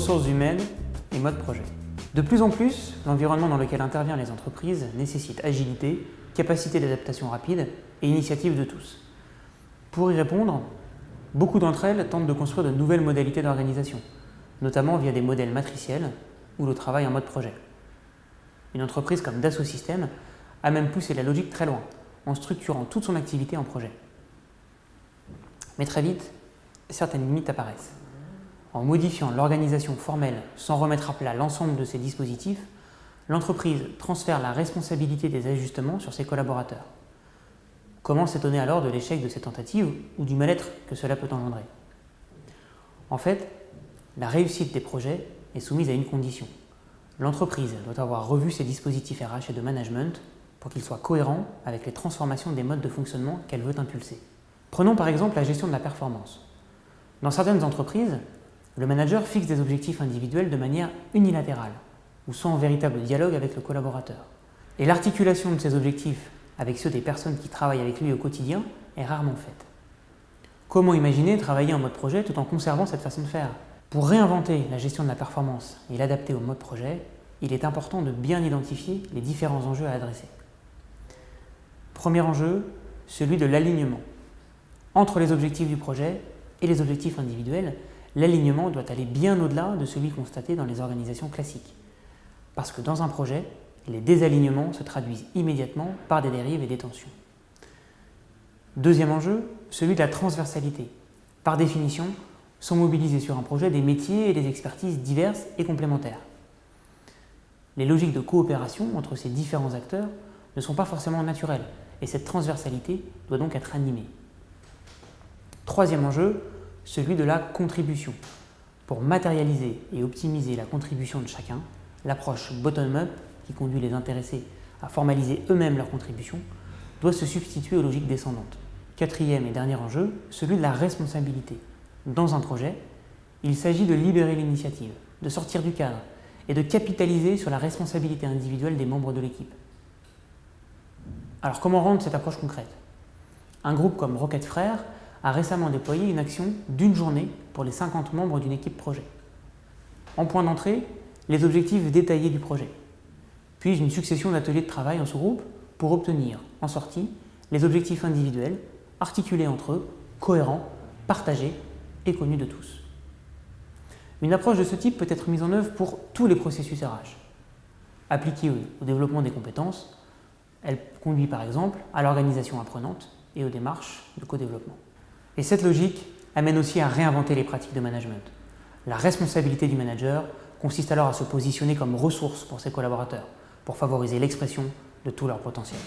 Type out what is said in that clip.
ressources humaines et mode projet. De plus en plus, l'environnement dans lequel interviennent les entreprises nécessite agilité, capacité d'adaptation rapide et initiative de tous. Pour y répondre, beaucoup d'entre elles tentent de construire de nouvelles modalités d'organisation, notamment via des modèles matriciels ou le travail en mode projet. Une entreprise comme Dassault Systèmes a même poussé la logique très loin, en structurant toute son activité en projet. Mais très vite, certaines limites apparaissent. En modifiant l'organisation formelle sans remettre à plat l'ensemble de ses dispositifs, l'entreprise transfère la responsabilité des ajustements sur ses collaborateurs. Comment s'étonner alors de l'échec de ces tentatives ou du mal-être que cela peut engendrer? En fait, la réussite des projets est soumise à une condition. L'entreprise doit avoir revu ses dispositifs RH et de management pour qu'ils soient cohérents avec les transformations des modes de fonctionnement qu'elle veut impulser. Prenons par exemple la gestion de la performance. Dans certaines entreprises, le manager fixe des objectifs individuels de manière unilatérale ou sans véritable dialogue avec le collaborateur. Et l'articulation de ces objectifs avec ceux des personnes qui travaillent avec lui au quotidien est rarement faite. Comment imaginer travailler en mode projet tout en conservant cette façon de faire? Pour réinventer la gestion de la performance et l'adapter au mode projet, il est important de bien identifier les différents enjeux à adresser. Premier enjeu, celui de l'alignement. Entre les objectifs du projet et les objectifs individuels, l'alignement doit aller bien au-delà de celui constaté dans les organisations classiques. Parce que dans un projet, les désalignements se traduisent immédiatement par des dérives et des tensions. Deuxième enjeu, celui de la transversalité. Par définition, sont mobilisés sur un projet des métiers et des expertises diverses et complémentaires. Les logiques de coopération entre ces différents acteurs ne sont pas forcément naturelles et cette transversalité doit donc être animée. Troisième enjeu, celui de la contribution. Pour matérialiser et optimiser la contribution de chacun, l'approche bottom-up, qui conduit les intéressés à formaliser eux-mêmes leur contribution, doit se substituer aux logiques descendantes. Quatrième et dernier enjeu, celui de la responsabilité. Dans un projet, il s'agit de libérer l'initiative, de sortir du cadre et de capitaliser sur la responsabilité individuelle des membres de l'équipe. Alors comment rendre cette approche concrète? Un groupe comme Rocket Frères a récemment déployé une action d'une journée pour les 50 membres d'une équipe projet. En point d'entrée, les objectifs détaillés du projet, puis une succession d'ateliers de travail en sous-groupe pour obtenir, en sortie, les objectifs individuels, articulés entre eux, cohérents, partagés et connus de tous. Une approche de ce type peut être mise en œuvre pour tous les processus RH. Appliquée au développement des compétences, elle conduit par exemple à l'organisation apprenante et aux démarches de co-développement. Et cette logique amène aussi à réinventer les pratiques de management. La responsabilité du manager consiste alors à se positionner comme ressource pour ses collaborateurs, pour favoriser l'expression de tout leur potentiel.